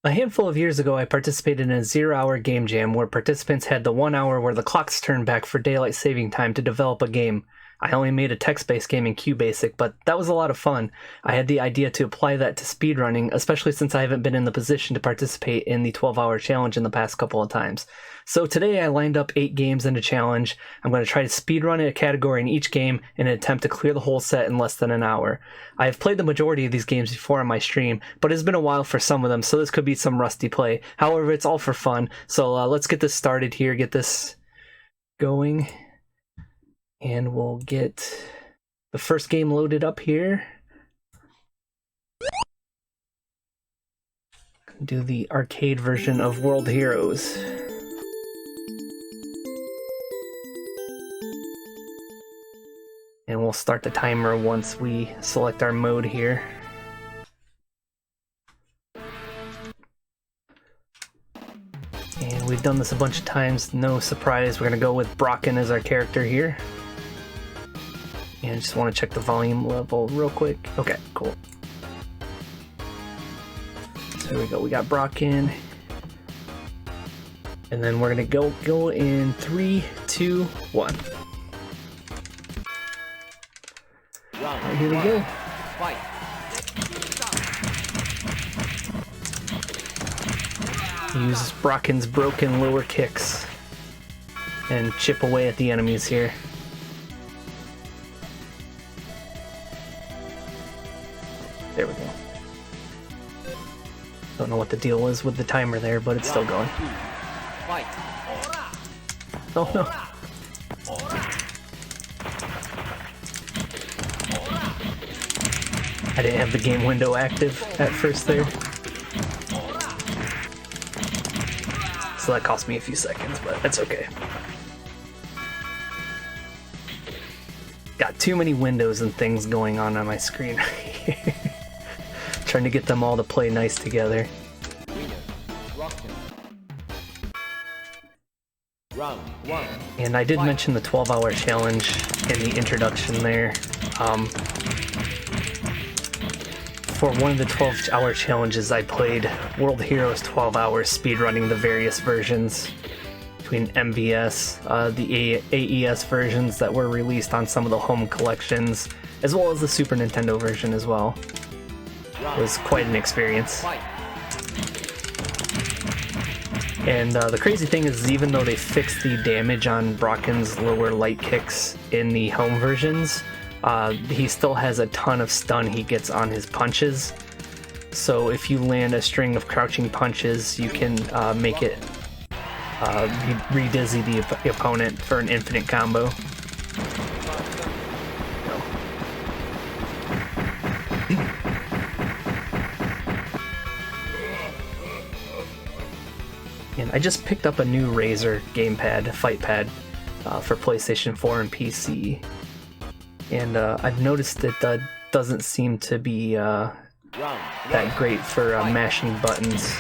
A handful of years ago, I participated in a 0-hour game jam where participants had the 1 hour where the clocks turned back for daylight saving time to develop a game. I only made a text-based game in QBasic, but that was a lot of fun. I had the idea to apply that to speedrunning, especially since I haven't been in the position to participate in the 12-hour challenge in the past couple of times. So today I lined up 8 games in a challenge. I'm going to try to speedrun a category in each game in an attempt to clear the whole set in less than an hour. I have played the majority of these games before on my stream, but it's been a while for some of them, so this could be some rusty play. However, it's all for fun, so let's get this started here, get this going. And we'll get the first game loaded up here. Do the arcade version of World Heroes. And we'll start the timer once we select our mode here. And we've done this a bunch of times, no surprise. We're gonna go with Brocken as our character here. And I just want to check the volume level real quick. Okay, cool. So here we go. We got Brocken. And then we're going to go in 3, 2, 1. Right, here we go. Use Brocken's broken lower kicks and chip away at the enemies here. There we go. Don't know what the deal is with the timer there, but it's still going. Oh no. I didn't have the game window active at first there. So that cost me a few seconds, but that's okay. Got too many windows and things going on my screen. Trying to get them all to play nice together. And I did mention the 12-hour challenge in the introduction there. For one of the 12-hour challenges, I played World Heroes 12 hours speedrunning the various versions between MVS, the AES versions that were released on some of the home collections, as well as the Super Nintendo version as well. It was quite an experience. And the crazy thing is, even though they fixed the damage on Brocken's lower light kicks in the home versions, he still has a ton of stun he gets on his punches. So if you land a string of crouching punches, you can make it re-dizzy the opponent for an infinite combo. And I just picked up a new Razer gamepad, fight pad, for PlayStation 4 and PC. And I've noticed it doesn't seem to be that great for mashing buttons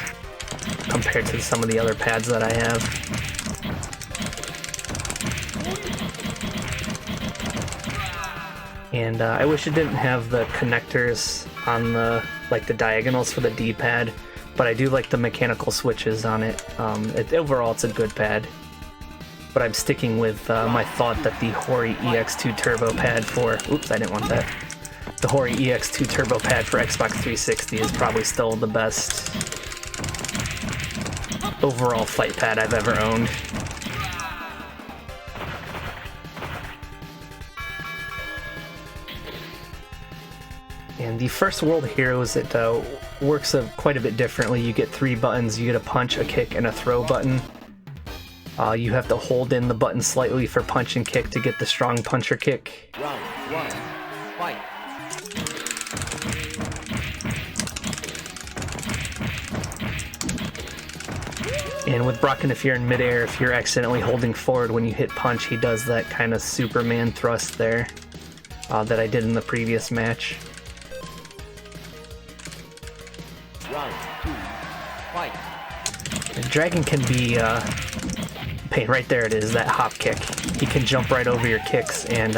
compared to some of the other pads that I have. And I wish it didn't have the connectors on the diagonals for the D-pad, but I do like the mechanical switches on it. Overall, it's a good pad. But I'm sticking with my thought that the Hori EX2 Turbo pad for... Oops, I didn't want that. The Hori EX2 Turbo pad for Xbox 360 is probably still the best overall fight pad I've ever owned. And the first World Heroes, it works quite a bit differently. You get 3 buttons. You get a punch, a kick, and a throw button. You have to hold in the button slightly for punch and kick to get the strong punch or kick. Round 1, fight. And with Brocken, if you're in midair, if you're accidentally holding forward when you hit punch, he does that kind of Superman thrust there that I did in the previous match. Round 2, fight. The Dragon can be pain. Right there it is, that hop kick. He can jump right over your kicks and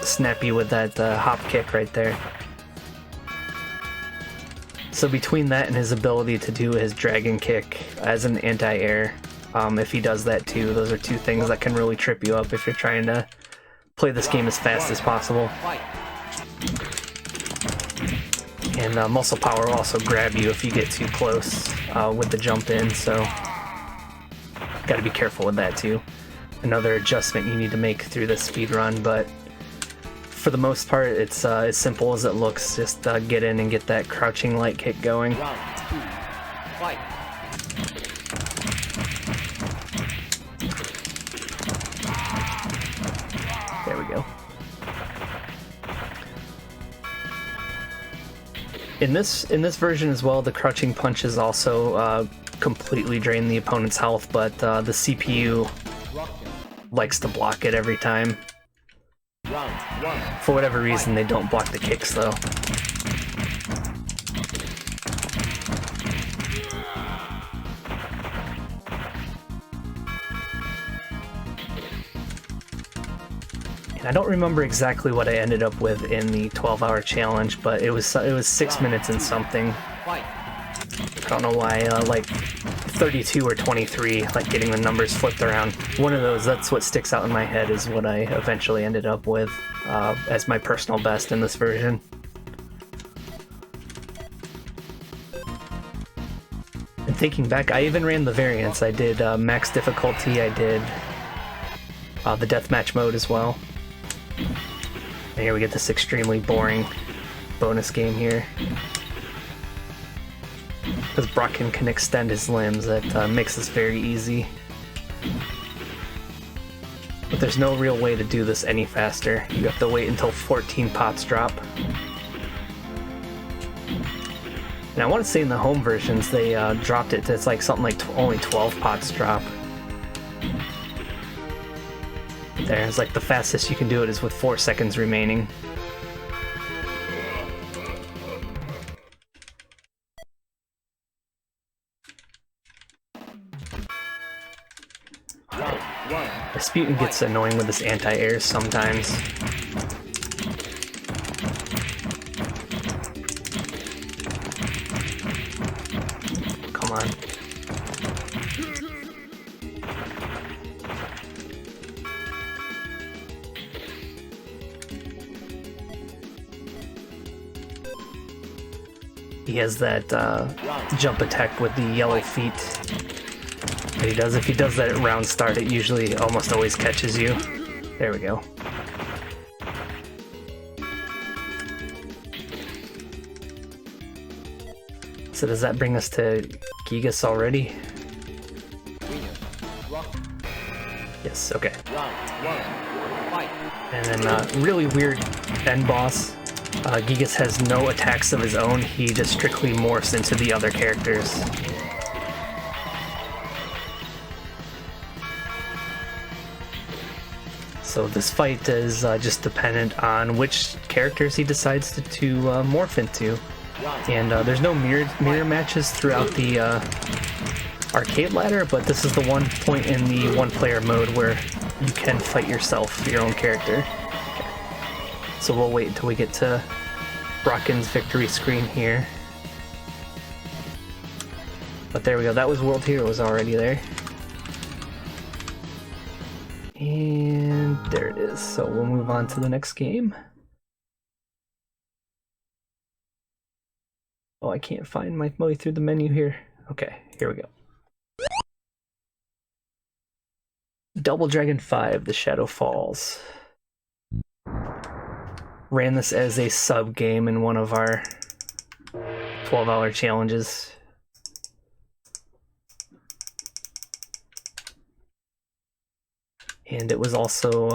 snap you with that hop kick right there. So between that and his ability to do his dragon kick as an anti-air, if he does that too, those are two things that can really trip you up if you're trying to play this game as fast as possible. And muscle power will also grab you if you get too close with the jump in, so gotta be careful with that too. Another adjustment you need to make through the speed run, but for the most part it's as simple as it looks. Just get in and get that crouching light kick going. Round 2, fight. There we go. In this version as well, the crouching punches also completely drain the opponent's health, but the CPU likes to block it every time. Round 1. For whatever reason, they don't block the kicks though. And I don't remember exactly what I ended up with in the 12-hour challenge, but it was 6 minutes and something. Fight. I don't know why, like 32 or 23, like getting the numbers flipped around. One of those, that's what sticks out in my head, is what I eventually ended up with as my personal best in this version. And thinking back, I even ran the variants. I did max difficulty, I did the deathmatch mode as well. And here we get this extremely boring bonus game here. Because Brocken can extend his limbs, that makes this very easy. But there's no real way to do this any faster. You have to wait until 14 pots drop. And I want to say in the home versions they dropped it to, it's like something like only 12 pots drop. There's like the fastest you can do it is with 4 seconds remaining. Rasputin gets annoying with his anti-airs sometimes. Come on. He has that jump attack with the yellow feet that he does. If he does that at round start, it usually almost always catches you. There we go. So does that bring us to Gigas already? Yes, okay. And then really weird end boss. Gigas has no attacks of his own, he just strictly morphs into the other characters. So this fight is just dependent on which characters he decides to morph into. And there's no mirror matches throughout the arcade ladder, but this is the one point in the one-player mode where you can fight yourself, your own character. So we'll wait until we get to Brocken's victory screen here. But there we go, that was World Heroes already there. And there it is, so we'll move on to the next game. Oh, I can't find my way through the menu here. Okay, here we go. Double Dragon 5, The Shadow Falls. Ran this as a sub game in one of our 12-hour challenges. And it was also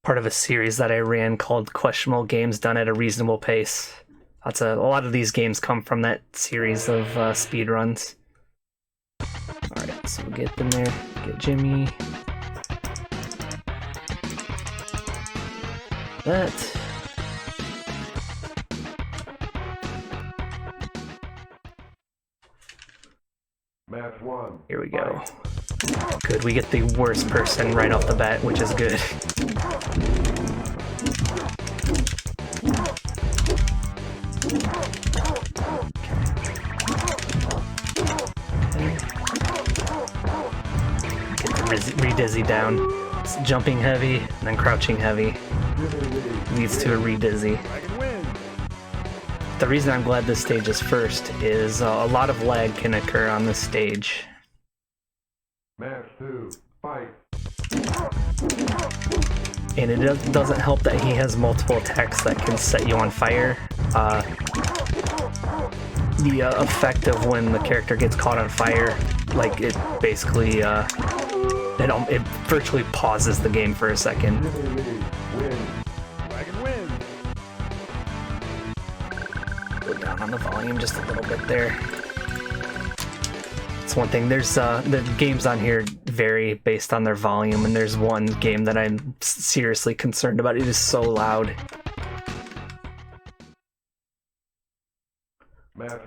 part of a series that I ran called Questionable Games Done at a Reasonable Pace. A lot of these games come from that series of speedruns. Alright, so we'll get them there. Get Jimmy. That. Match 1. Here we go. Good, we get the worst person right off the bat, which is good. re-dizzy down. It's jumping heavy and then crouching heavy leads to a re-dizzy. The reason I'm glad this stage is first is a lot of lag can occur on this stage. Match 2, fight. And it doesn't help that he has multiple attacks that can set you on fire. The effect of when the character gets caught on fire, like it basically, it virtually pauses the game for a second. Go down on the volume just a little bit there. It's one thing. There's the games on here vary based on their volume, and there's one game that I'm seriously concerned about. It is so loud.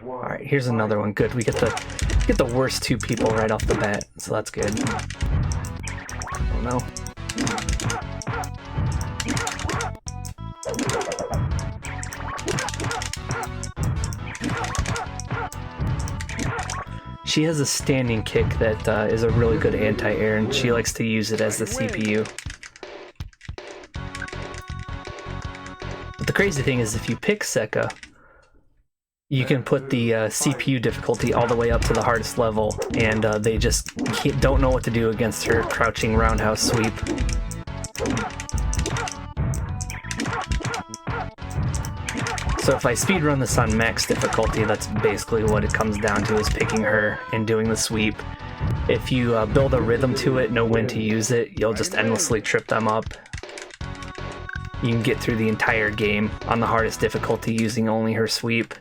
All right, here's another one. Good. We get the worst two people right off the bat, so that's good. Oh no. She has a standing kick that is a really good anti-air, and she likes to use it as the CPU. But the crazy thing is, if you pick Sekka, you can put the CPU difficulty all the way up to the hardest level, and they just don't know what to do against her crouching roundhouse sweep. So if I speedrun this on max difficulty, that's basically what it comes down to, is picking her and doing the sweep. If you build a rhythm to it, know when to use it, you'll just endlessly trip them up. You can get through the entire game on the hardest difficulty using only her sweep.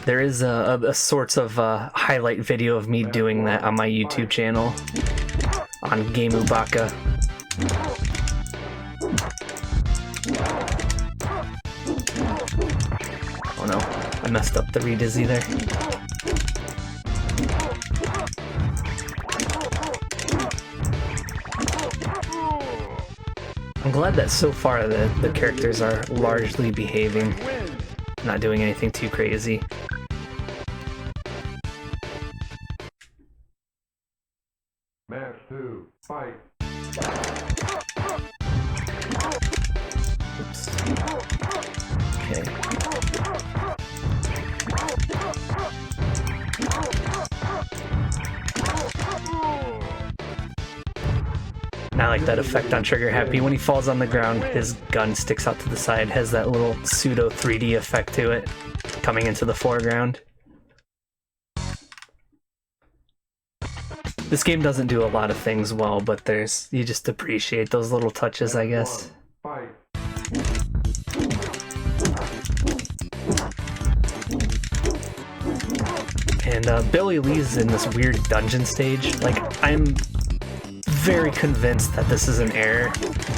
There is a sorts of highlight video of me doing that on my YouTube channel on Game Ubaka. Oh no, I messed up the re-dizzy there. I'm glad that so far the characters are largely behaving, not doing anything too crazy. Match 2, fight. Oops. Okay. And I like that effect on Trigger Happy. When he falls on the ground, his gun sticks out to the side, has that little pseudo 3D effect to it, coming into the foreground. This game doesn't do a lot of things well, but you just appreciate those little touches, I guess. Fight. And Billy Lee's in this weird dungeon stage. Like, I'm very convinced that this is an error,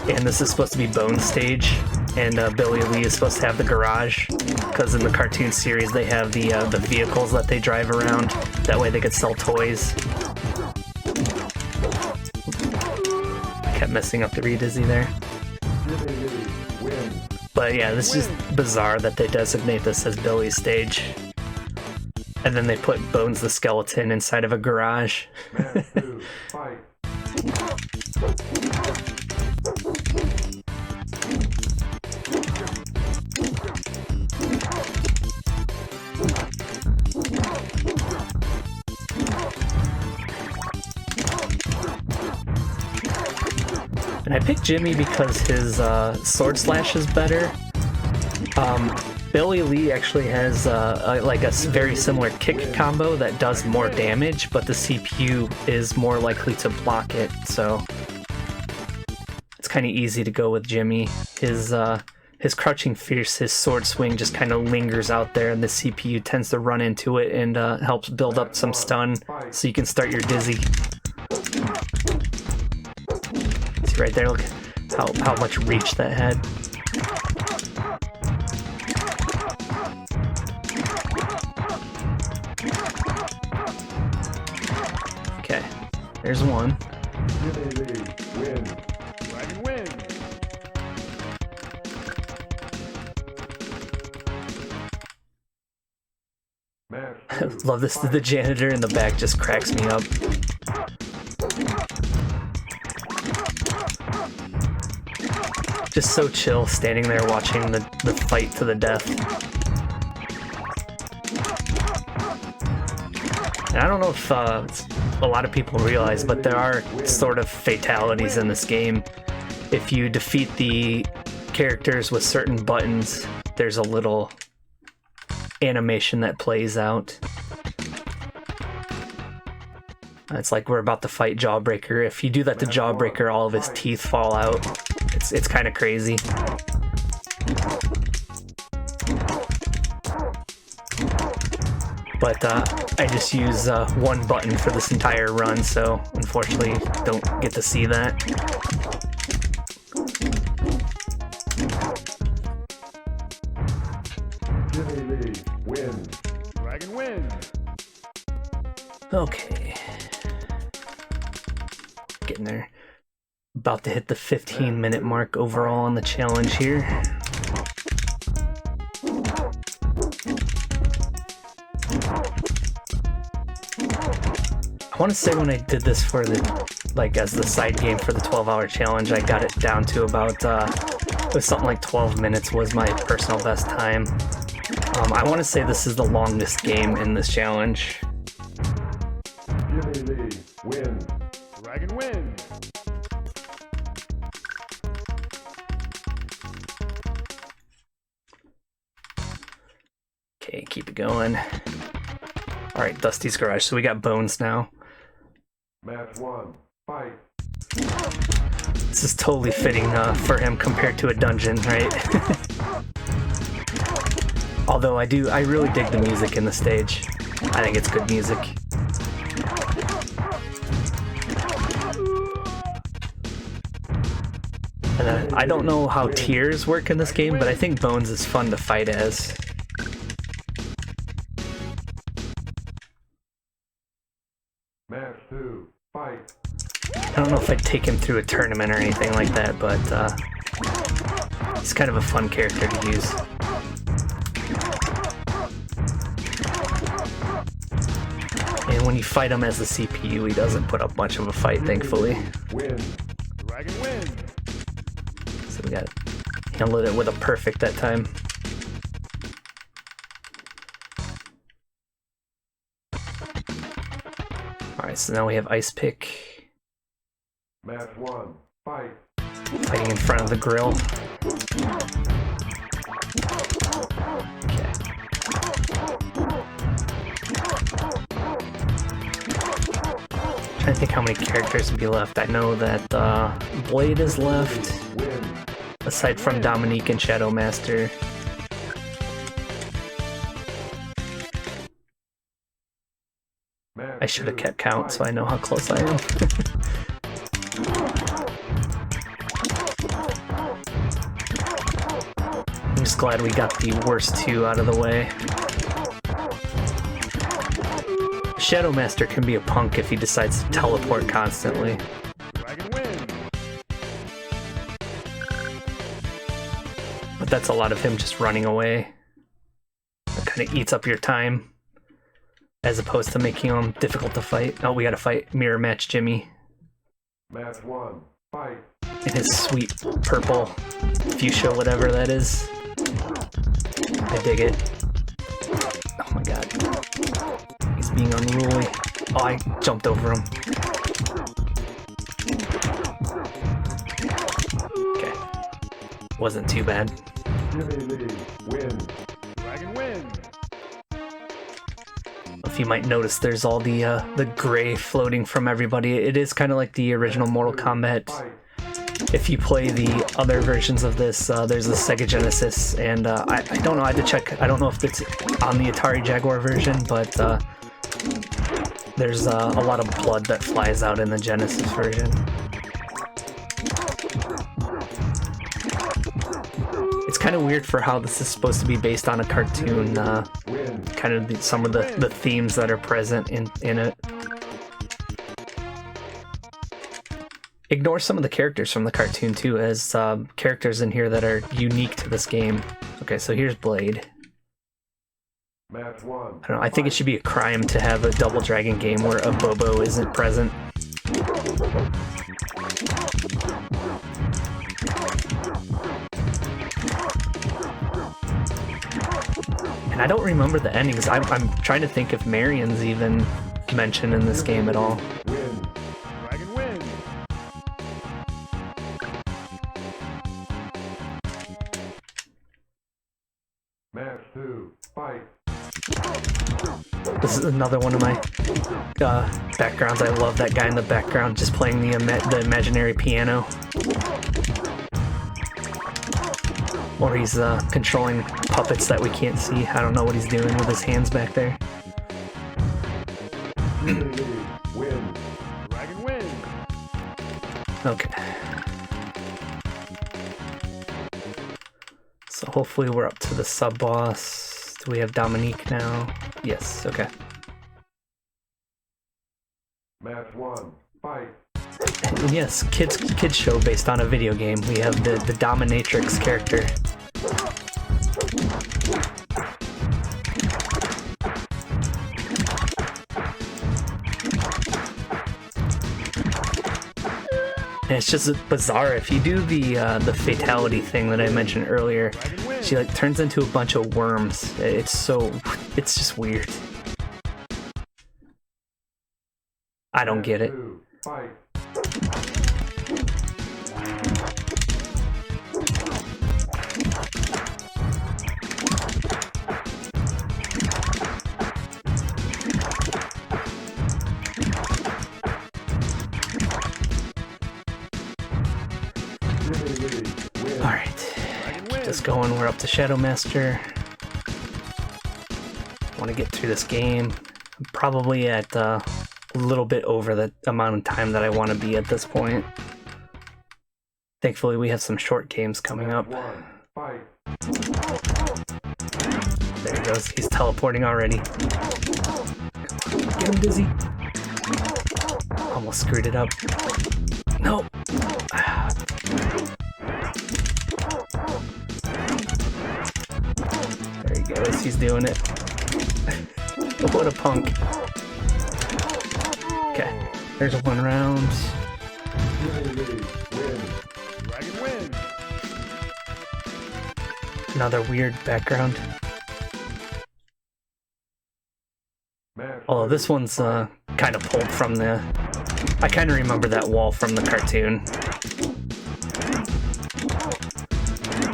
and this is supposed to be Bone's stage, and Billy Lee is supposed to have the garage, because in the cartoon series they have the vehicles that they drive around. That way they could sell toys. Kept messing up the re-dizzy there. But yeah, this is just bizarre that they designate this as Billy's stage. And then they put Bones the Skeleton inside of a garage. Match 2, fight. And I picked Jimmy because his sword slash is better. Billy Lee actually has like a very similar kick combo that does more damage, but the CPU is more likely to block it, so it's kind of easy to go with Jimmy. His crouching fierce, his sword swing just kind of lingers out there, and the CPU tends to run into it and helps build up some stun, so you can start your dizzy. See right there, look how much reach that had. Okay, there's one. Match 2. Love this. The janitor in the back just cracks me up. Just so chill, standing there watching the fight to the death. And I don't know if a lot of people realize, but there are sort of fatalities in this game. If you defeat the characters with certain buttons, there's a little animation that plays out. It's like we're about to fight Jawbreaker. If you do that to Jawbreaker, all of his teeth fall out. It's kind of crazy. But I just use one button for this entire run, so unfortunately don't get to see that. Jimmy Lee wins. Dragon wins. Okay. Getting there. About to hit the 15-minute mark overall on the challenge here. I want to say when I did this for the, like, as the side game for the 12-hour challenge, I got it down to about, it was something like 12 minutes was my personal best time. I want to say this is the longest game in this challenge. Jimmy Lee wins. Dragon wins. Okay, keep it going. Alright, Dusty's Garage. So we got Bones now. Match 1. Fight. This is totally fitting for him compared to a dungeon, right? Although I really dig the music in the stage. I think it's good music. And I don't know how tiers work in this game, but I think Bones is fun to fight as. Match 2. Fight. I don't know if I'd take him through a tournament or anything like that, but he's kind of a fun character to use. And when you fight him as the CPU, he doesn't put up much of a fight, thankfully. Win. Dragon wins. So we got handled it with a perfect that time. Alright, so now we have Ice Pick. Match 1. Fight. Fighting in front of the grill. Okay. Trying to think how many characters would be left. I know that Blade is left, Win. aside from Dominique and Shadow Master. Match I should have 2. kept count so I Fight. know how close I am. I'm just glad we got the worst two out of the way. Shadow Master can be a punk if he decides to teleport constantly. Dragon wins. But that's a lot of him just running away. It kind of eats up your time, as opposed to making him difficult to fight. Oh, we gotta fight Mirror Match Jimmy Match 1. Fight. in his sweet purple fuchsia, whatever that is. I dig it. Oh my god. He's being unruly. Oh, I jumped over him. Okay. Wasn't too bad. Jimmy Lee wins. Dragon wins. If you might notice, there's all the gray floating from everybody. It is kind of like the original Mortal Kombat. Fight. If you play the other versions of this, there's a Sega Genesis, and I don't know, I had to check. I don't know if it's on the Atari Jaguar version, but there's a lot of blood that flies out in the Genesis version. It's kind of weird for how this is supposed to be based on a cartoon, Win. kind of some of the themes that are present in it. Ignore some of the characters from the cartoon too, as characters in here that are unique to this game. Okay, so here's Blade. Match 1. I don't know, I think it should be a crime to have a Double Dragon game where a Bobo isn't present. And I don't remember the endings. I'm trying to think if Marion's even mentioned in this game at all. Win. Dragon wins. Match 2. Fight. This is another one of my backgrounds. I love that guy in the background just playing the imaginary piano. Or he's controlling puppets that we can't see. I don't know what he's doing with his hands back there. Win. Dragon wins. Okay. So hopefully we're up to the sub-boss. Do we have Dominique now? Yes, okay. Match 1. Fight. And yes, kids show based on a video game. We have the dominatrix character. And it's just bizarre. If you do the fatality thing that I mentioned earlier, she like turns into a bunch of worms. It's just weird. I don't get it. 2. Fight. Alright. Keep this going. We're up to Shadow Master. Want to get through this game. I'm probably at a little bit over the amount of time that I want to be at this point. Thankfully, we have some short games coming up. 1. Fight. There he goes. He's teleporting already. Get him, Dizzy. Almost screwed it up. No. There he goes. He's doing it. What a punk. Okay. There's one round. Win. Dragon wins. Another weird background. Match Although 2. this one's kind of pulled from the... I kind of remember that wall from the cartoon.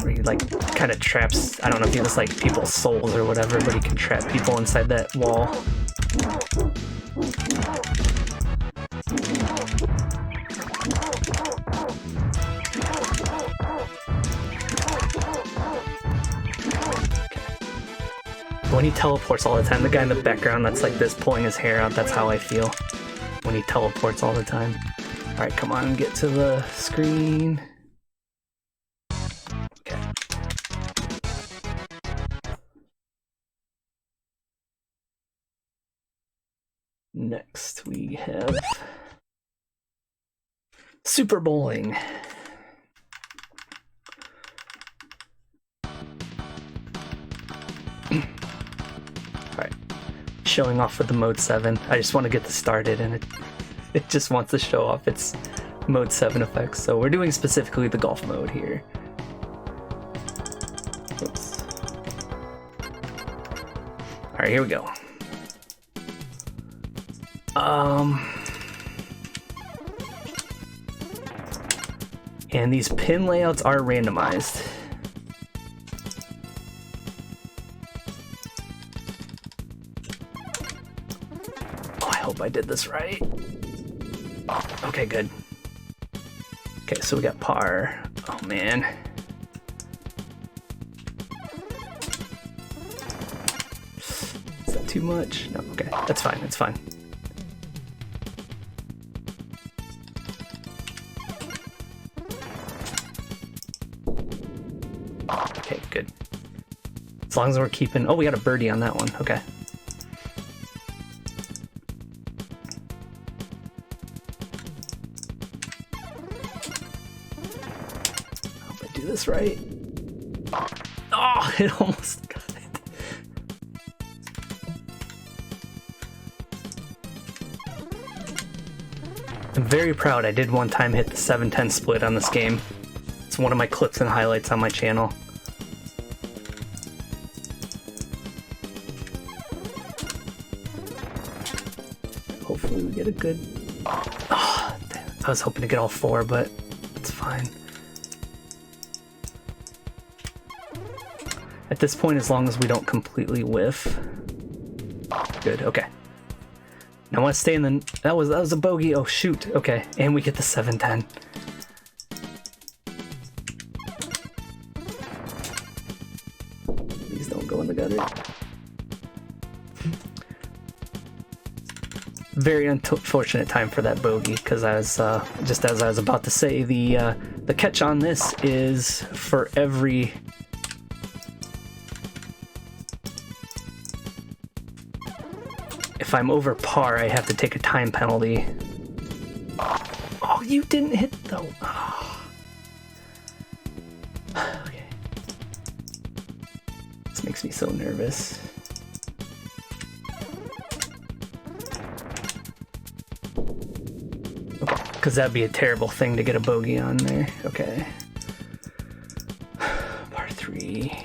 Where he like kind of traps... I don't know if he was like people's souls or whatever, but he can trap people inside that wall. When he teleports all the time, the guy in the background that's like this pulling his hair out, that's how I feel when he teleports all the time. Alright, come on, get to the screen. Okay. Next we have Super Bowling. Alright, showing off with the Mode 7. I just want to get this started and it just wants to show off its Mode 7 effects. So we're doing specifically the golf mode here. Oops. Alright, here we go. And these pin layouts are randomized. I hope I did this right. Okay, good. Okay, so we got par. Oh man. Is that too much? No, okay, that's fine, that's fine. Okay, good. As long as we're keeping... Oh, we got a birdie on that one, okay. This right. Oh, it almost got it. I'm very proud. I did one time hit the 7-10 split on this game. It's one of my clips and highlights on my channel. Hopefully we get a good... Oh, I was hoping to get all 4, but it's fine. At this point, as long as we don't completely whiff. Good, okay. Now I want to stay in the... That was a bogey. Oh, shoot. Okay, and we get the 7-10. Please don't go in the gutter. Very unfortunate time for that bogey, because I was just as I was about to say, the catch on this is for every... If I'm over par, I have to take a time penalty. Oh, you didn't hit though. Oh. Okay. This makes me so nervous. Okay, because that'd be a terrible thing to get a bogey on there. Okay. Par 3.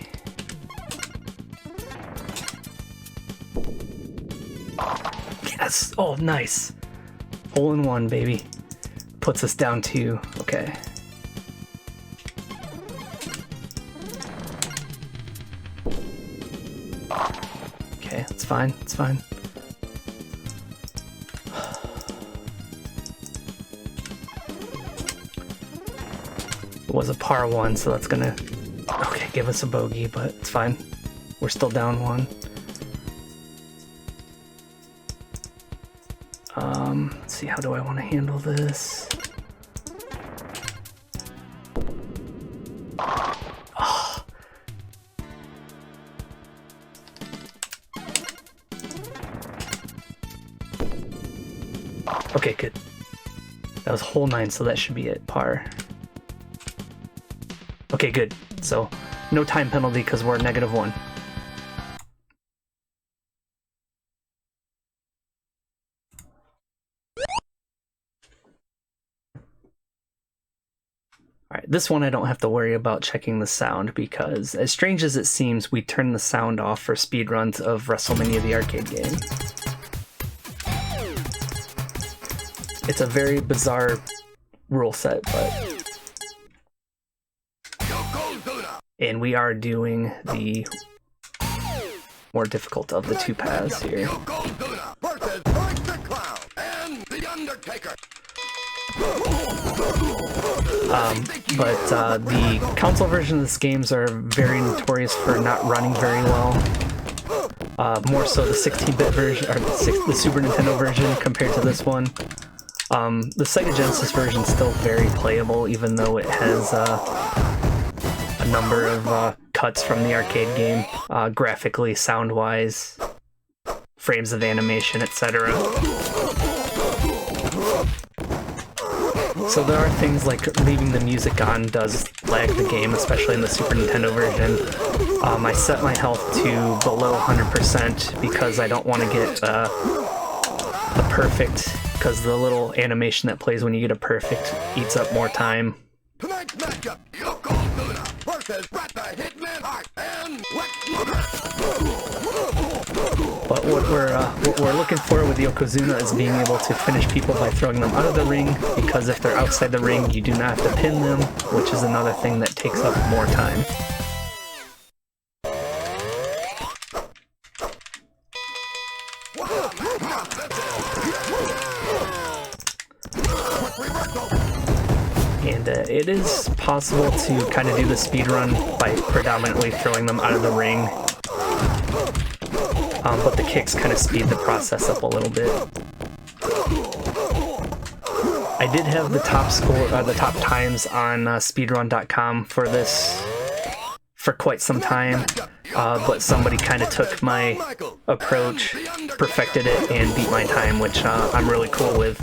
Yes! Oh, nice. Hole in one, baby. Puts us down 2. Okay. Okay, it's fine. It's fine. It was a par 1, so that's gonna... Okay, give us a bogey, but it's fine. We're still down 1. Let's see, how do I want to handle this? Oh. Okay, good. That was hole 9, so that should be it, par. Okay, good. So, no time penalty because we're -1. Alright, this one I don't have to worry about checking the sound because, as strange as it seems, we turn the sound off for speedruns of WrestleMania the arcade game. It's a very bizarre rule set, but... And we are doing the more difficult of the 2 paths here. The console version of this games are very notorious for not running very well. More so the 16-bit version, or the Super Nintendo version compared to this one. The Sega Genesis version is still very playable, even though it has a number of cuts from the arcade game, graphically, sound-wise, frames of animation, etc. So there are things like leaving the music on does lag the game, especially in the Super Nintendo version. I set my health to below 100% because I don't want to get a perfect, because the little animation that plays when you get a perfect eats up more time. Tonight's matchup, Yokozuna versus Bret the Hitman Hart and Lex Luger. But what we're looking for with Yokozuna is being able to finish people by throwing them out of the ring, because if they're outside the ring, you do not have to pin them, which is another thing that takes up more time. And it is possible to kind of do the speedrun by predominantly throwing them out of the ring. But the kicks kind of speed the process up a little bit. I did have the top score, the top times on speedrun.com for this for quite some time, but somebody kind of took my approach, perfected it, and beat my time, which I'm really cool with.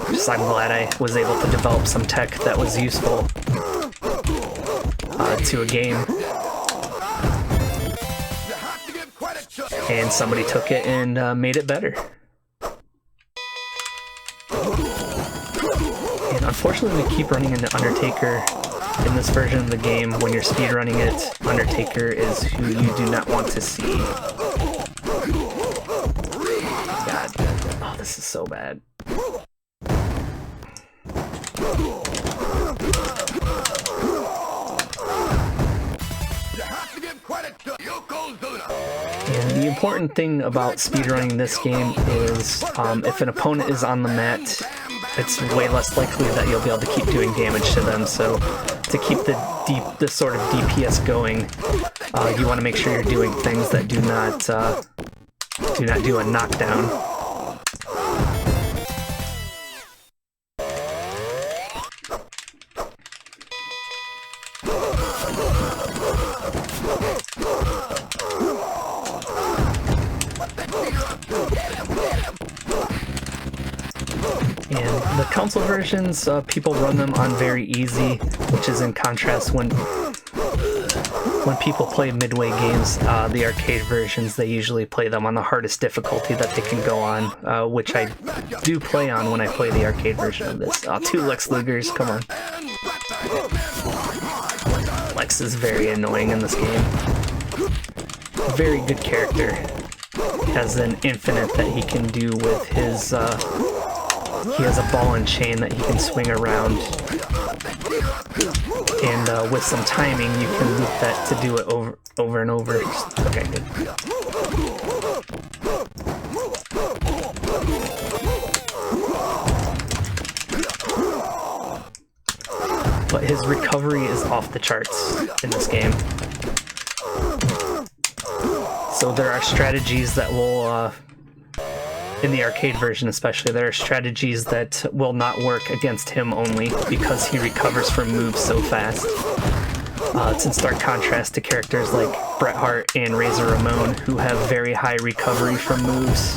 Just I'm glad I was able to develop some tech that was useful to a game. And somebody took it and made it better. Unfortunately, we keep running into Undertaker in this version of the game. When you're speedrunning it, Undertaker is who you do not want to see. God. Oh, this is so bad. And the important thing about speedrunning this game is if an opponent is on the mat, it's way less likely that you'll be able to keep doing damage to them. So to keep the sort of DPS going, you want to make sure you're doing things that do not do a knockdown. And the console versions, people run them on very easy, which is in contrast when people play midway games, the arcade versions, they usually play them on the hardest difficulty that they can go on, which I do play on when I play the arcade version of this. Two Lex Lugers, come on. Lex is very annoying in this game. Very good character. Has an infinite that he can do with his, he has a ball and chain that he can swing around, and with some timing you can loop that to do it over and over. Okay, good. But his recovery is off the charts in this game. So there are strategies that will, in the arcade version especially, there are strategies that will not work against him only because he recovers from moves so fast. It's in stark contrast to characters like Bret Hart and Razor Ramon, who have very high recovery from moves.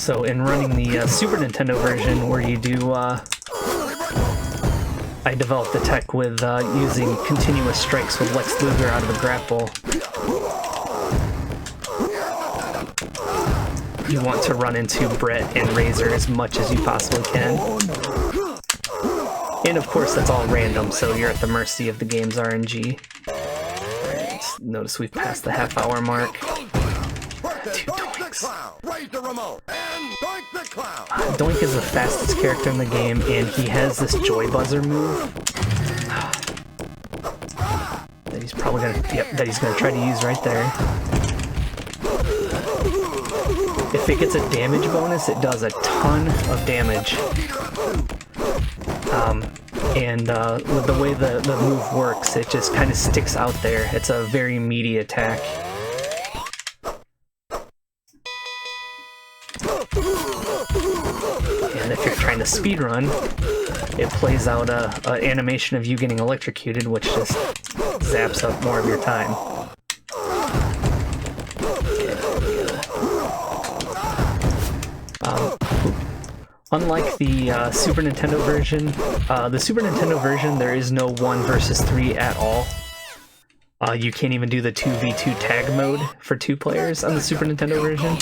So in running the Super Nintendo version, where you do I developed the tech with using continuous strikes with Lex Luger out of a grapple. You want to run into Bret and Razor as much as you possibly can. And of course that's all random, so you're at the mercy of the game's RNG. Alright, notice we've passed the half-hour mark. Two Doinks. Doink is the fastest character in the game, and he has this Joy Buzzer move that he's probably gonna, that he's gonna try to use right there. If it gets a damage bonus, it does a ton of damage. And with the way the move works, it just kind of sticks out there. It's a very meaty attack. And if you're trying to speedrun, it plays out an animation of you getting electrocuted, which just zaps up more of your time. Unlike the Super Nintendo version, there is no 1 versus 3 at all. You can't even do the 2v2 tag mode for 2 players on the Super Nintendo version.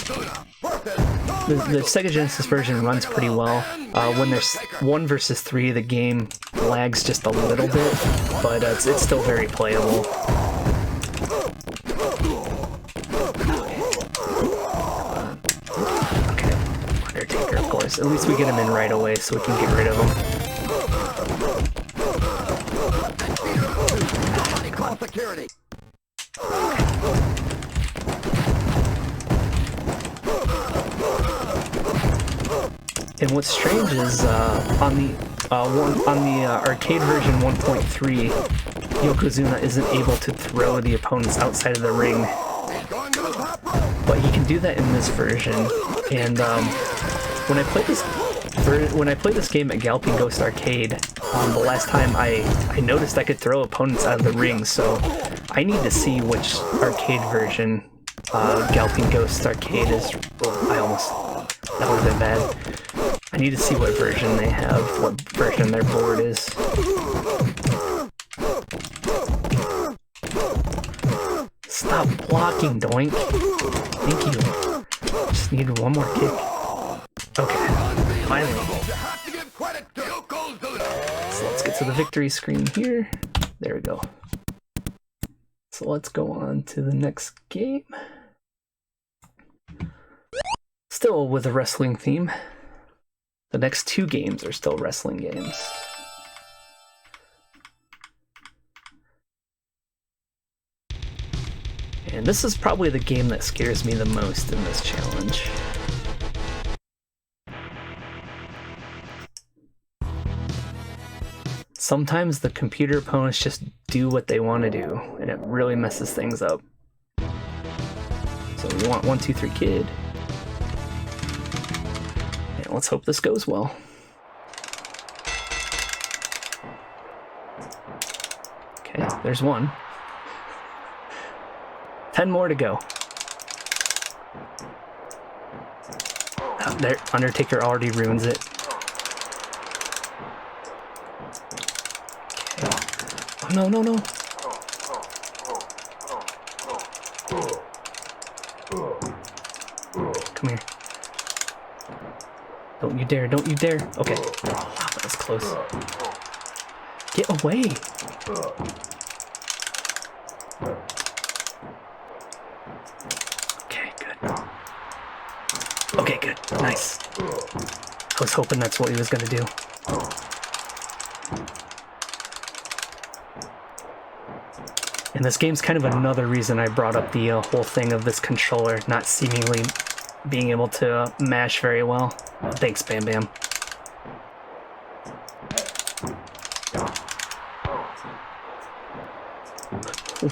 The Sega Genesis version runs pretty well. When there's 1 versus 3, the game lags just a little bit, but it's still very playable. Okay, Undertaker, of course. At least we get him in right away so we can get rid of him. Come on. And what's strange is on the arcade version 1.3, Yokozuna isn't able to throw the opponents outside of the ring, but he can do that in this version. And when I played this game at Galloping Ghost Arcade, the last time I noticed I could throw opponents out of the ring. So I need to see which arcade version Galloping Ghost Arcade is. That would have been bad. I need to see what version they have, what version their board is. Stop blocking, Doink. Thank you. Just needed one more kick. Okay, finally. You have to give credit to Yokozuna. So let's get to the victory screen here. There we go. So let's go on to the next game. Still with a wrestling theme. The next two games are still wrestling games. And this is probably the game that scares me the most in this challenge. Sometimes the computer opponents just do what they want to do, and it really messes things up. So we want 1, 2, 3 kid. And let's hope this goes well. Okay, there's one. 10 more to go. Oh, there, Undertaker already ruins it. Okay. Oh, no. Come here. Don't you dare. Okay. Wow, that was close. Get away. Okay, good. Nice. I was hoping that's what he was gonna do. And this game's kind of another reason I brought up the whole thing of this controller not seemingly being able to mash very well. Thanks, Bam Bam.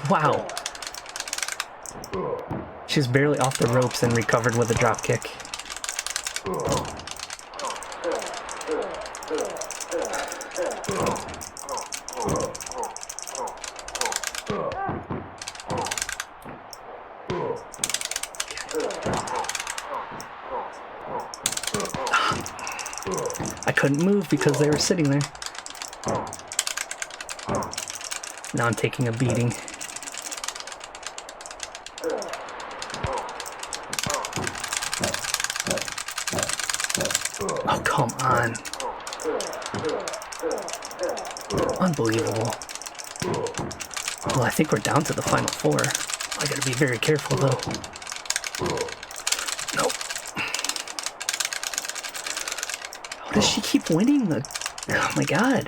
Wow. She's barely off the ropes and recovered with a drop kick. I couldn't move because they were sitting there. Now I'm taking a beating. Oh, come on. Unbelievable. Well, I think we're down to the final four. I gotta be very careful, though. Nope. How does she keep winning the... Oh my god.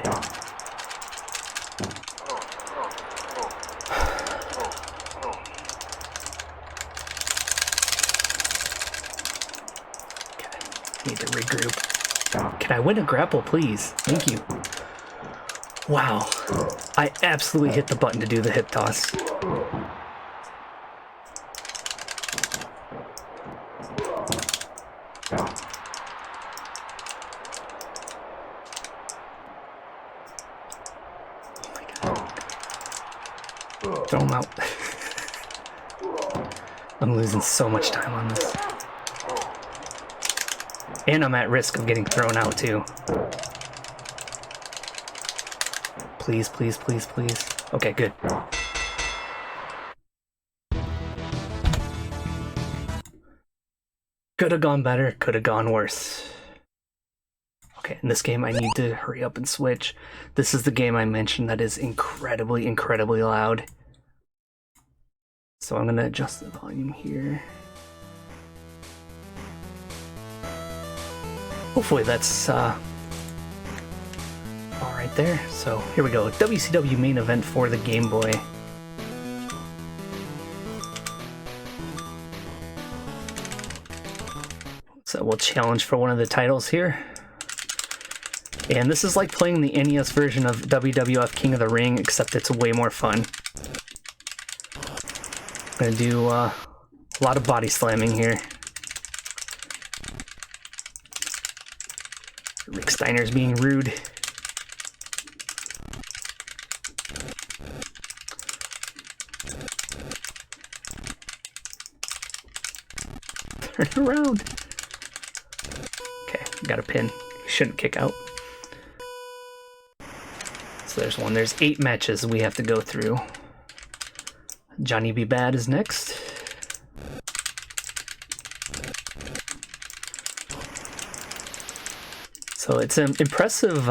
Need to regroup. Can I win a grapple, please? Thank you. Wow. I absolutely hit the button to do the hip toss. Oh my god. Throw him out. I'm losing so much time on this. And I'm at risk of getting thrown out too. Please. Okay, good. Could have gone better, could have gone worse. Okay, in this game I need to hurry up and switch. This is the game I mentioned that is incredibly loud. So I'm gonna adjust the volume here. Hopefully that's all right there. So here we go. WCW Main Event for the Game Boy. So we'll challenge for one of the titles here. And this is like playing the NES version of WWF King of the Ring, except it's way more fun. I'm gonna do a lot of body slamming here. Rick Steiner's being rude. Turn around. Okay, got a pin. Shouldn't kick out. So there's one. There's 8 matches we have to go through. Johnny B. Bad is next. So it's impressive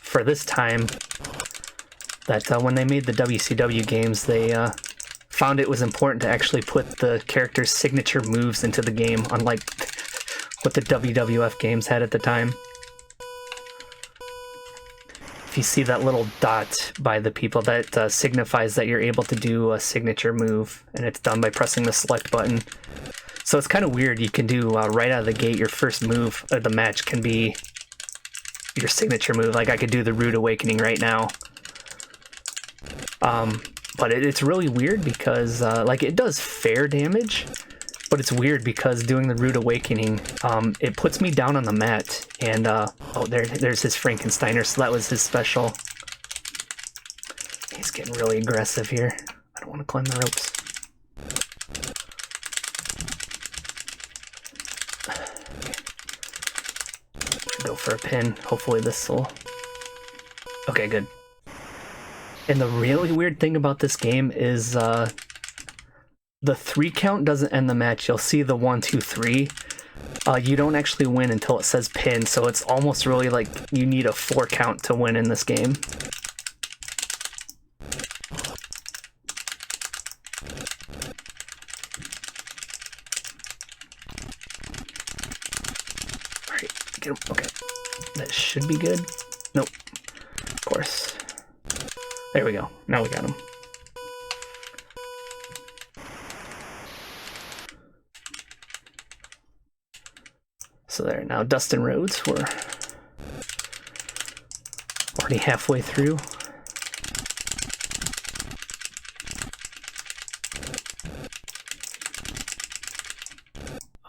for this time that when they made the WCW games, they found it was important to actually put the character's signature moves into the game, unlike what the WWF games had at the time. If you see that little dot by the people, that signifies that you're able to do a signature move, and it's done by pressing the select button. So it's kind of weird. You can do right out of the gate, your first move of the match can be your signature move. Like I could do the Rude Awakening right now. But it's really weird because like it does fair damage, but it's weird because doing the Rude Awakening, it puts me down on the mat, and oh, there's his Frankensteiner, so that was his special. He's getting really aggressive here. I don't want to climb the ropes. Go for a pin. Hopefully this will... Okay, good. And the really weird thing about this game is the 3 count doesn't end the match. You'll see the 1, 2, 3. You don't actually win until it says pin, so it's almost really like you need a 4 count to win in this game. Alright, get him. Okay. That should be good. Nope. Of course. There we go. Now we got him. So there, now Dustin Rhodes, we're already halfway through.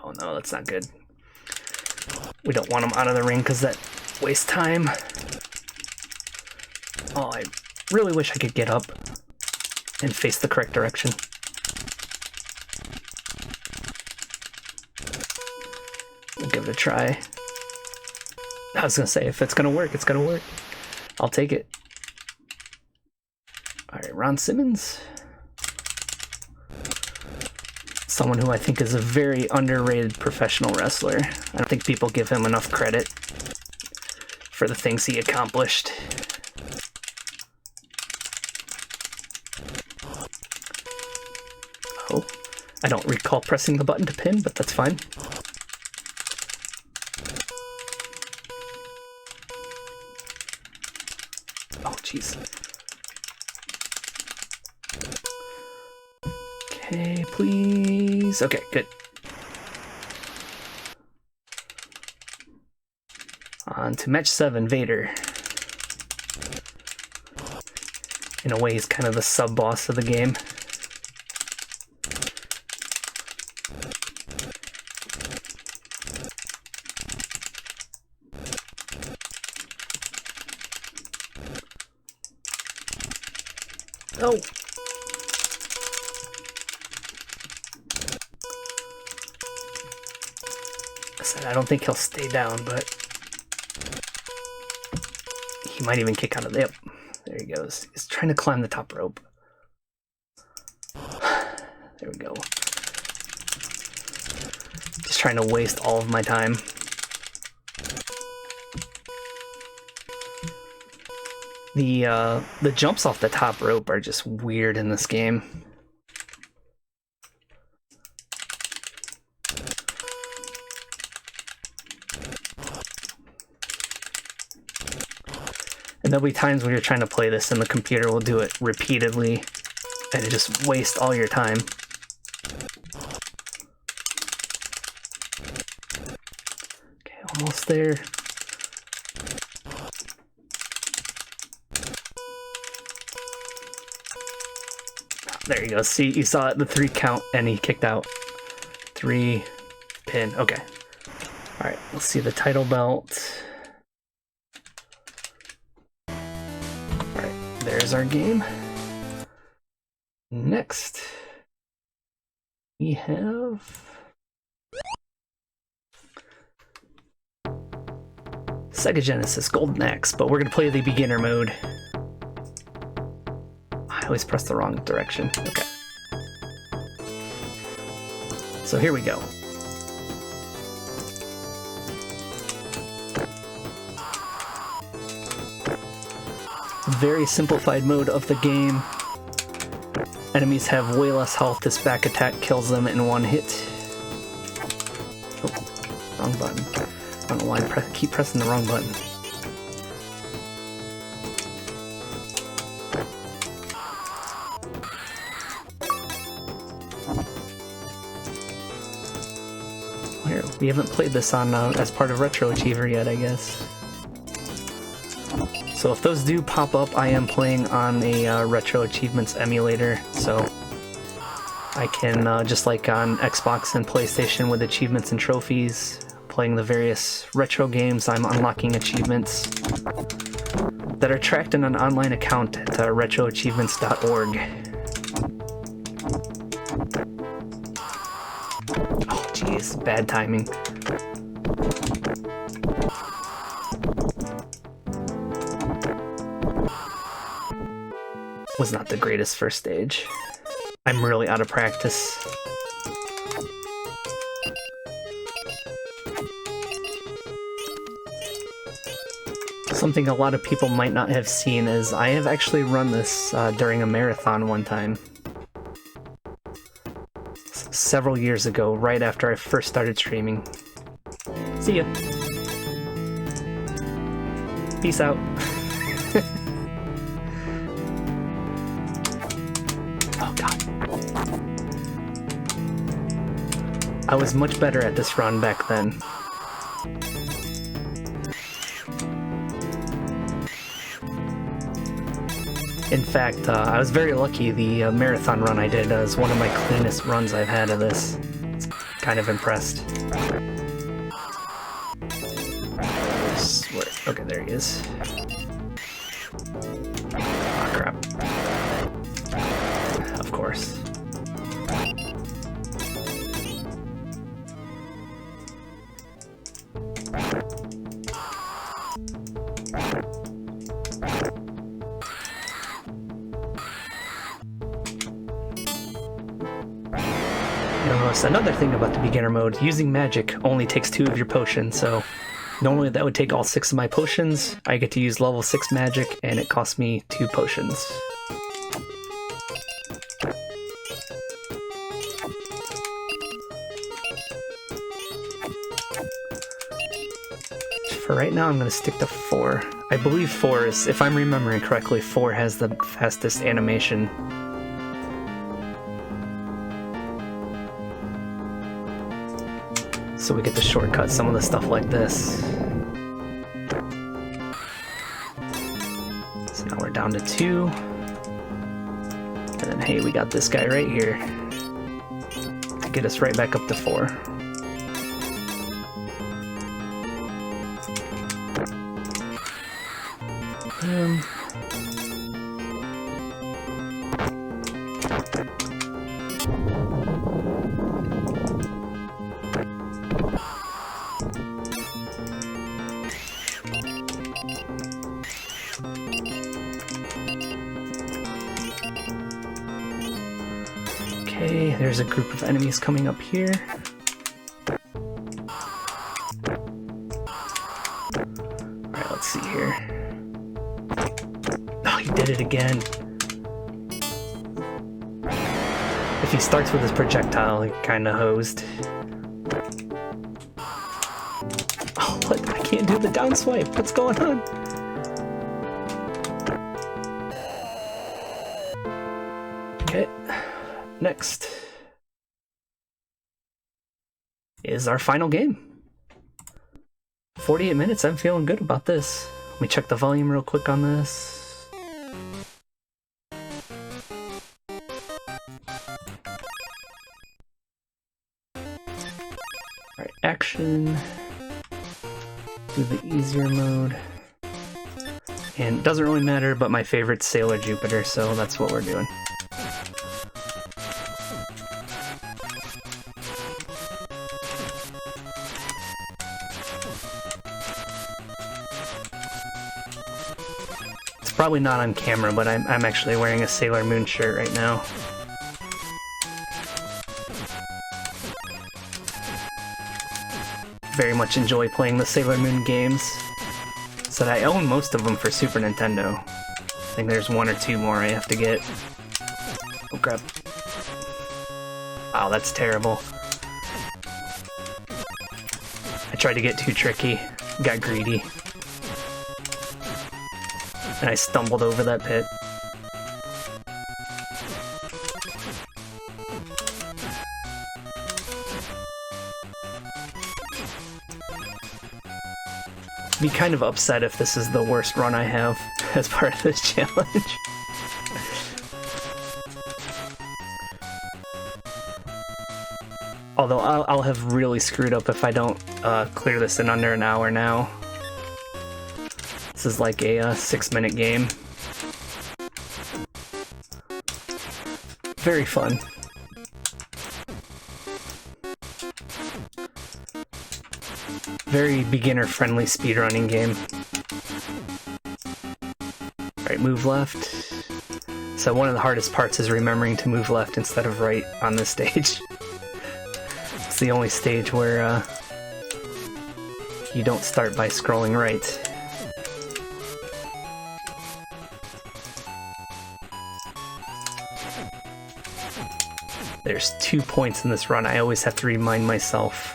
Oh no, that's not good. We don't want him out of the ring because that wastes time. Oh, I really wish I could get up and face the correct direction. We'll give it a try. I was gonna say, if it's gonna work, it's gonna work. I'll take it. Alright, Ron Simmons. Someone who I think is a very underrated professional wrestler. I don't think people give him enough credit for the things he accomplished. Oh, I don't recall pressing the button to pin, but that's fine. Oh, jeez. Okay, please. Okay, good. On to match 7, Vader. In a way, he's kind of the sub-boss of the game. Oh! I said I don't think he'll stay down, but he might even kick out of the... Yep, there he goes. He's trying to climb the top rope. There we go. Just trying to waste all of my time. The jumps off the top rope are just weird in this game. And there'll be times when you're trying to play this and the computer will do it repeatedly and it just wastes all your time. Okay, almost there. There you go. See, you saw it, the 3 count, and he kicked out. 3, pin. Okay. All right, let's see the title belt. All right, there's our game. Next, we have Sega Genesis Golden Axe, but we're gonna play the beginner mode. I always press the wrong direction. Okay. So here we go. Very simplified mode of the game. Enemies have way less health. This back attack kills them in one hit. Oh, wrong button. I don't know why I keep pressing the wrong button. We haven't played this on as part of Retro Achiever yet, I guess. So if those do pop up, I am playing on a Retro Achievements emulator, so I can, just like on Xbox and PlayStation with achievements and trophies, playing the various retro games, I'm unlocking achievements that are tracked in an online account at retroachievements.org. Oh jeez, bad timing. Was not the greatest first stage. I'm really out of practice. Something a lot of people might not have seen is I have actually run this during a marathon one time. Several years ago, right after I first started streaming. See ya. Peace out. Oh god. I was much better at this run back then. In fact, I was very lucky. The marathon run I did is one of my cleanest runs I've had of this. Kind of impressed. Okay, there he is. Oh crap. Of course. Another thing about the beginner mode, using magic only takes 2 of your potions, so normally that would take all 6 of my potions. I get to use level 6 magic, and it costs me 2 potions. For right now, I'm going to stick to 4. I believe 4 is, if I'm remembering correctly, 4 has the fastest animation. So we get to shortcut some of the stuff like this. So now we're down to 2. And then hey, we got this guy right here. Get us right back up to 4. Okay, there's a group of enemies coming up here. Alright, let's see here. Oh, he did it again. If he starts with his projectile, he kinda hosed. Oh, what? I can't do the down swipe. What's going on? Okay. Next is our final game. 48 minutes, I'm feeling good about this. Let me check the volume real quick on this. Alright, action. Do the easier mode. And it doesn't really matter, but my favorite's Sailor Jupiter, so that's what we're doing. Probably not on camera, but I'm actually wearing a Sailor Moon shirt right now. Very much enjoy playing the Sailor Moon games. So I own most of them for Super Nintendo. think there's one or two more I have to get. Oh crap. Wow, that's terrible. I tried to get too tricky, got greedy. And I stumbled over that pit. Be kind of upset if this is the worst run I have as part of this challenge. Although I'll have really screwed up if I don't clear this in under an hour now. This is like a 6-minute game. Very fun. Very beginner-friendly speedrunning game. Alright, move left. So one of the hardest parts is remembering to move left instead of right on this stage. It's the only stage where you don't start by scrolling right. There's 2 points in this run. I always have to remind myself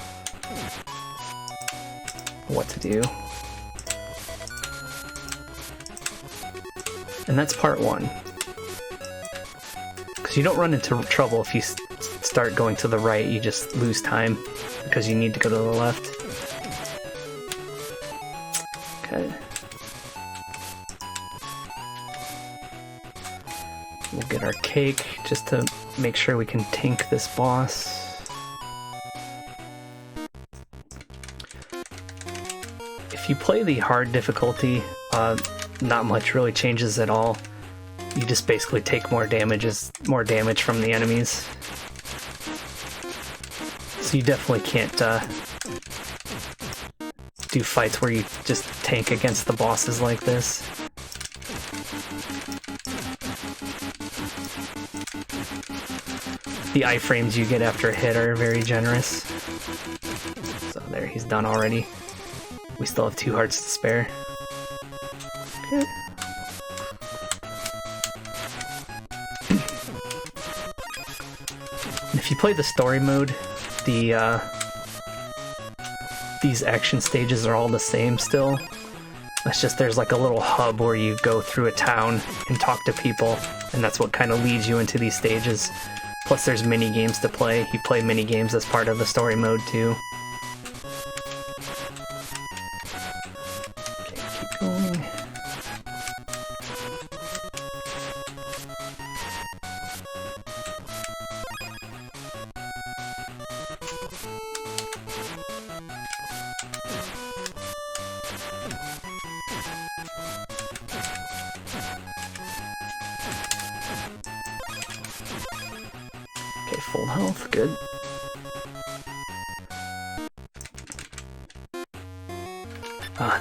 what to do. And that's part 1. Because you don't run into trouble if you start going to the right, you just lose time because you need to go to the left. Okay. We'll get our cake just to make sure we can tank this boss. If you play the hard difficulty, not much really changes at all. You just basically take more damage from the enemies. So you definitely can't do fights where you just tank against the bosses like this. The iframes you get after a hit are very generous. So there, he's done already. We still have 2 hearts to spare. Okay. If you play the story mode, these action stages are all the same still. It's just there's like a little hub where you go through a town and talk to people, and that's what kind of leads you into these stages. Plus there's mini games to play. You play mini games as part of the story mode too. Okay, keep going. Full health, good.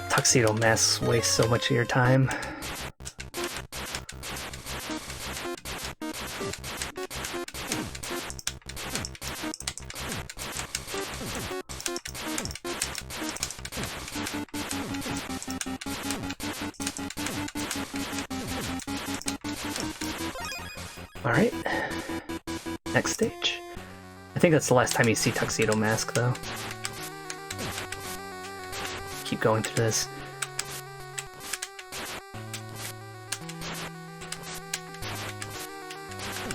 Tuxedo masks waste so much of your time. All right. Next stage. I think that's the last time you see Tuxedo Mask, though. Keep going through this.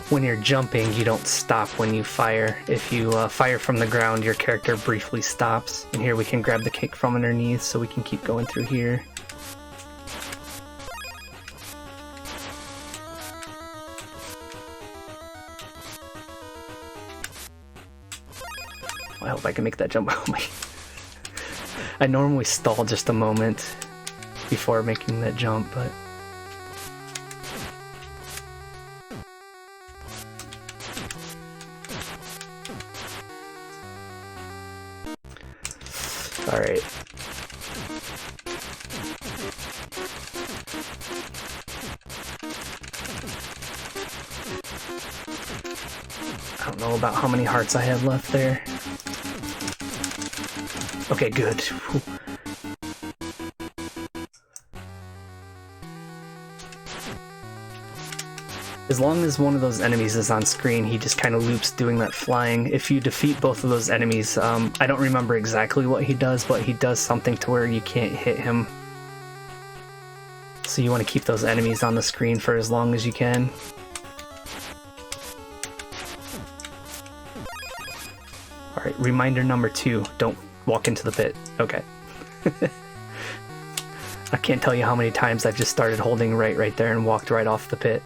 When you're jumping, you don't stop when you fire. If you fire from the ground, your character briefly stops. And here we can grab the cake from underneath, so we can keep going through here. I hope I can make that jump. Oh my. I normally stall just a moment before making that jump, but... Alright. I don't know about how many hearts I have left there. Okay, good. Whew. As long as one of those enemies is on screen, he just kind of loops doing that flying. If you defeat both of those enemies, I don't remember exactly what he does, but he does something to where you can't hit him. So you want to keep those enemies on the screen for as long as you can. Alright, reminder number 2, don't walk into the pit. Okay. I can't tell you how many times I've just started holding right there and walked right off the pit.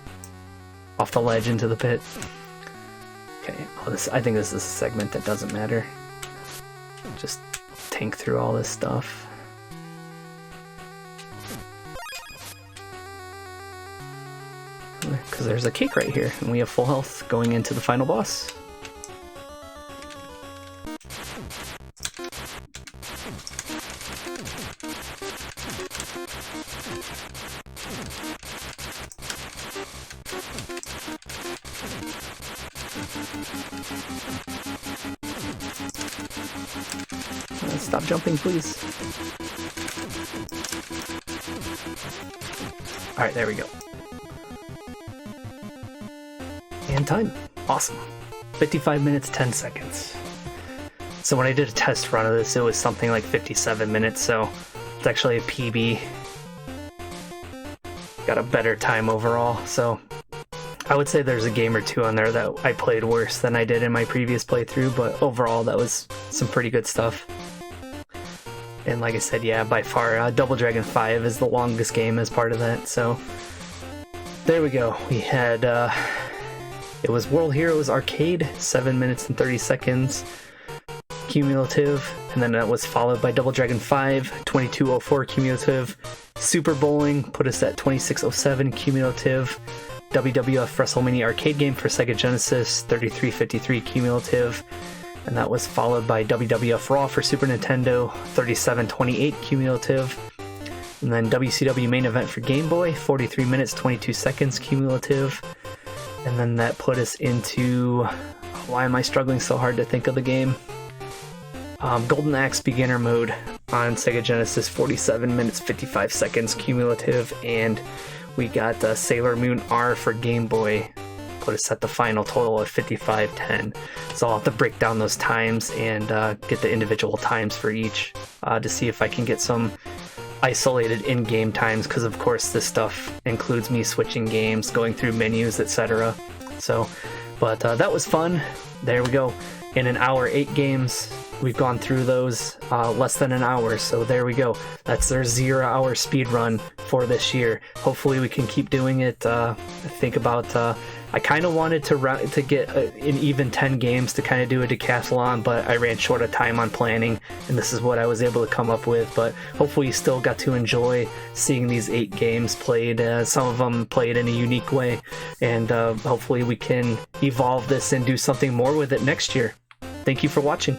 Off the ledge into the pit. Okay, oh, I think this is a segment that doesn't matter. Just tank through all this stuff. Because there's a cake right here, and we have full health going into the final boss. Stop jumping, please. Alright, there we go. And time. Awesome. 55 minutes, 10 seconds. So when I did a test run of this, it was something like 57 minutes, so it's actually a PB. Got a better time overall, so I would say there's a game or two on there that I played worse than I did in my previous playthrough, but overall that was some pretty good stuff. And like I said, yeah, by far, Double Dragon 5 is the longest game as part of that, so there we go. We had, it was World Heroes Arcade, 7 minutes and 30 seconds cumulative, and then that was followed by Double Dragon 5, 22:04 cumulative. Super Bowling put us at 26:07 cumulative. WWF Wrestlemania arcade game for Sega Genesis, 33:53 cumulative. And that was followed by WWF Raw for Super Nintendo, 37:28 cumulative. And then WCW Main Event for Game Boy, 43 minutes, 22 seconds cumulative. And then that put us into... Why am I struggling so hard to think of the game? Golden Axe Beginner Mode on Sega Genesis, 47 minutes, 55 seconds cumulative. And we got Sailor Moon R for Game Boy. Put us at the final total of 55:10. So I'll have to break down those times and get the individual times for each to see if I can get some isolated in-game times, because of course this stuff includes me switching games, going through menus, etc. So, but that was fun. There we go. In an hour, 8 games. We've gone through those less than an hour, so there we go. That's their 0-hour speed run for this year. Hopefully we can keep doing it. Think about, I kind of wanted to get an even 10 games to kind of do a decathlon, but I ran short of time on planning, and this is what I was able to come up with. But hopefully you still got to enjoy seeing these 8 games played, some of them played in a unique way, and hopefully we can evolve this and do something more with it next year. Thank you for watching.